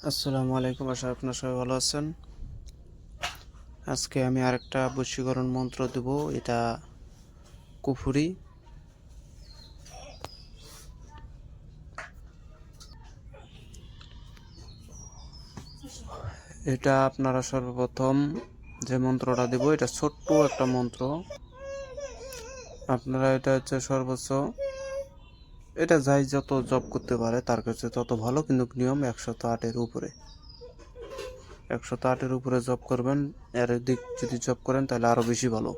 আসসালামু আলাইকুম, আশা আপনার সবাই ভালো আছেন। আজকে আমি আরেকটা বশীকরণ মন্ত্র দেব। এটা কুফুরি। এটা আপনারা সর্বপ্রথম যে মন্ত্রটা দেব, এটা ছোট্ট একটা মন্ত্র। আপনারা এটা হচ্ছে সর্বোচ্চ, এটা যাই যত জপ করতে পারে তার কাছে তত ভালো, কিন্তু নিয়ম 108-এর উপরে। 108-এর উপরে জপ করবেন। এর দিক যদি জপ করেন তাহলে আরো বেশি ভালো।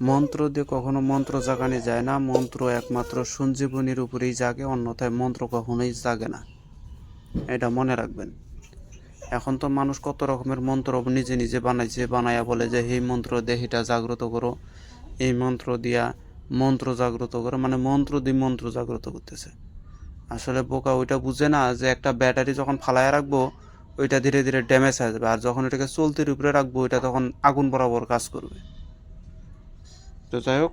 মন্ত্র দিয়ে কখনো মন্ত্র জাগানো যায় না। মন্ত্র একমাত্র সঞ্জীবনীর উপরেই জাগে, অন্যথায় মন্ত্র কখনোই জাগে না। এটা মনে রাখবেন। এখন তো মানুষ কত রকমের মন্ত্র নিজে নিজে বানাইয়া বলে যে এই মন্ত্র দিয়ে এটা জাগ্রত করো, এই মন্ত্র দিয়া মন্ত্র জাগ্রত করো, মানে মন্ত্র দিয়ে মন্ত্র জাগ্রত করতেছে। আসলে বোকা ওইটা বুঝে না যে একটা ব্যাটারি যখন ফালায় রাখবো ওইটা ধীরে ধীরে ড্যামেজ হয়ে যাবে, আর যখন এটাকে চলতির উপরে রাখবো ওইটা তখন আগুন বরাবর কাজ করবে। তো যাই হোক,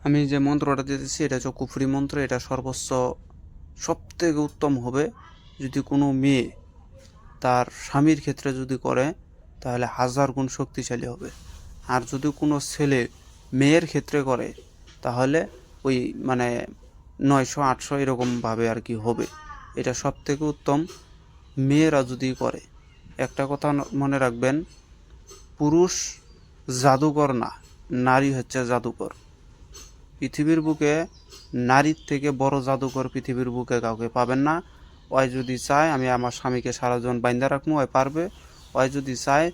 আমি যে মন্ত্রটা দিতেছি এটা হচ্ছে কুফরি মন্ত্র। এটা সর্বোচ্চ সবথেকে উত্তম হবে যদি কোনো মেয়ে তার স্বামীর ক্ষেত্রে যদি করে, তাহলে 1000 গুণ শক্তিশালী হবে। আর যদি কোনো ছেলে মেয়ের ক্ষেত্রে করে তাহলে ওই মানে 900-800 এরকমভাবে আর কি হবে। এটা সবথেকে উত্তম মেয়েরা যদি করে। একটা কথা মনে রাখবেন, পুরুষ জাদুকর না, নারী হচ্ছে জাদুকর। পৃথিবীর বুকে নারীর থেকে বড় জাদুকর পৃথিবীর বুকে কাউকে পাবেন না। ওই যদি চায় আমি আমার স্বামীকে সারা জীবন বাইন্দা রাখবো, ওই পারবে। ওই যদি চায়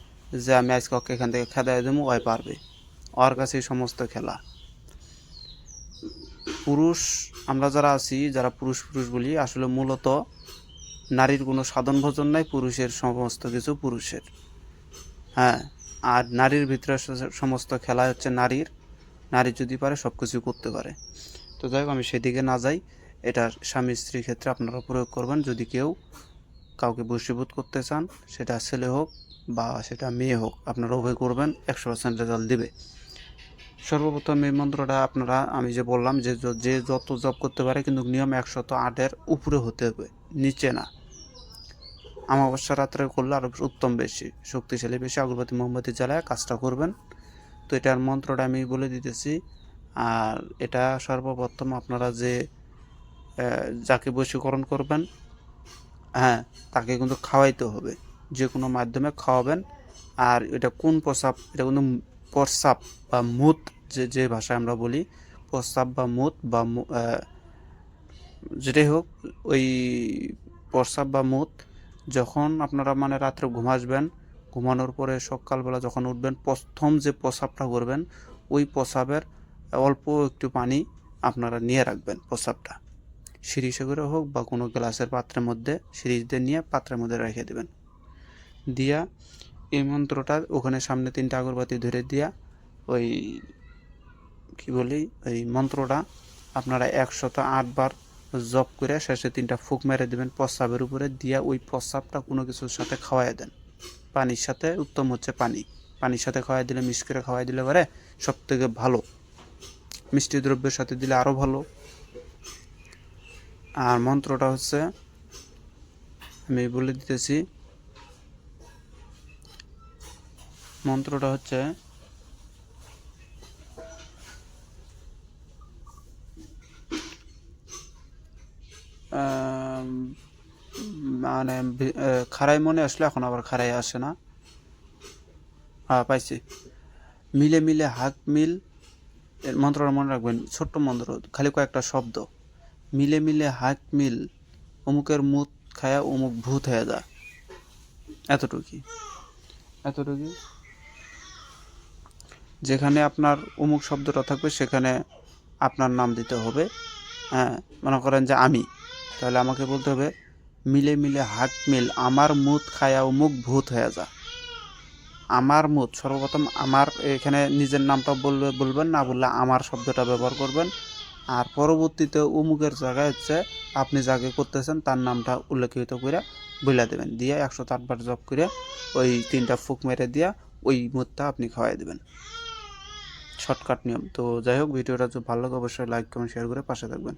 যে আমি আজকে ওকে এখান থেকে খেদাই দেবো, ওই পারবে। ওর কাছে সমস্ত খেলা। পুরুষ আমরা যারা আছি, যারা পুরুষ পুরুষ বলি, আসলে মূলত নারীর কোনো সাধন ভোজন নাই, পুরুষের সমস্ত কিছু পুরুষের। হ্যাঁ, আর নারীর ভিতরে সমস্ত খেলা হচ্ছে নারীর। নারী যদি পারে সব কিছু করতে পারে। তো যাই হোক, আমি সেদিকে না যাই। এটা স্বামী স্ত্রীর ক্ষেত্রে আপনারা প্রয়োগ করবেন। যদি কেউ কাউকে বশীভূত করতে চান, সেটা ছেলে হোক বা সেটা মেয়ে হোক, আপনারা উভয় করবেন, 100% রেজাল্ট দিবে। সর্বপ্রথম এই মন্ত্রটা আপনারা, আমি যে বললাম যে যে যত জপ করতে পারে, কিন্তু নিয়ম 108-এর উপরে হতে হবে, নিচে না। অমাবস্যা রাত্রে করলে আরও উত্তম, বেশি শক্তিশালী, বেশি আগরবাতি মোমবাতি জ্বালায় কাজটা করবেন। তো এটার মন্ত্রটা আমি বলে দিতেছি। আর এটা সর্বপ্রথম আপনারা যে যাকে বশীকরণ করবেন, হ্যাঁ, তাকে কিন্তু খাওয়াইতে হবে, যে কোনো মাধ্যমে খাওয়াবেন। আর এটা কোন প্রস্রাব, এটা কিন্তু প্রস্রাব বা মুত, যে ভাষায় আমরা বলি, প্রস্রাব বা মুত বা যেটাই হোক, ওই প্রস্রাব বা মুত যখন আপনারা মানে রাত্রে ঘুমাসবেন, ঘুমানোর পরে সকালবেলা যখন উঠবেন, প্রথম যে প্রস্রাবটা করবেন ওই প্রস্রাবের অল্প একটু পানি আপনারা নিয়ে রাখবেন। প্রস্রাবটা সিরিজে করে হোক বা কোনো গ্লাসের পাত্রের মধ্যে সিরিজ দিয়ে নিয়ে পাত্রের মধ্যে রেখে দেবেন। দিয়া এই মন্ত্রটা ওখানে সামনে 3টা আগরবাতি ধরে দিয়া ওই কি বলি, ওই মন্ত্রটা আপনারা 108 বার জপ করে শেষে 3টা ফুঁক মেরে দেবেন প্রস্রাবের উপরে, দিয়া ওই প্রস্রাবটা কোনো কিছুর সাথে খাওয়াই দেন। পানির সাথে, উত্তম হচ্ছে পানির সাথে খাওয়াই দিলে, মিক্স করে খাওয়াই দিলে পরে সব থেকে ভালো। মিষ্টি দ্রব্যের সাথে দিলে আরও ভালো। আর মন্ত্রটা হচ্ছে, আমি বলে দিতেছি, মন্ত্রটা হচ্ছে মানে খাড়াই মনে আসলে এখন আবার খাড়াই আসে না। পাইছি। মিলে মিলে হাত মিল, এর মন্ত্রটা মনে রাখবেন, ছোট্ট মন্ত্র, খালি কয়েকটা শব্দ। মিলে মিলে হাত মিল, অমুকের মুত খায়া অমুক ভূত হয়ে যা। এতটুকুই, এতটুকুই। যেখানে আপনার অমুক শব্দটা থাকবে সেখানে আপনার নাম দিতে হবে। হ্যাঁ, মনে করেন যে আমি, তাহলে আমাকে বলতে হবে মিলে মিলে হাত মিল, আমার মুত খায়া অমুক ভূত হয়ে যা। আমার মুত, সর্বপ্রথম আমার, এখানে নিজের নামটা বলবেন না, বললে আমার শব্দটা ব্যবহার করবেন। আর পরবর্তীতে অমুকের জায়গায় হচ্ছে আপনি যাকে করতেছেন তার নামটা উল্লেখিত করে বলে দেবেন, দিয়ে 108 বার জপ করে ওই 3টা ফুঁক মেরে দিয়া ওই মুতটা আপনি খাওয়াই দেবেন। শর্টকাট নিয়ম। তো যাই হোক, ভিডিওটা যদি ভালো লাগে অবশ্যই লাইক কমেন্ট শেয়ার করে পাশে থাকবেন।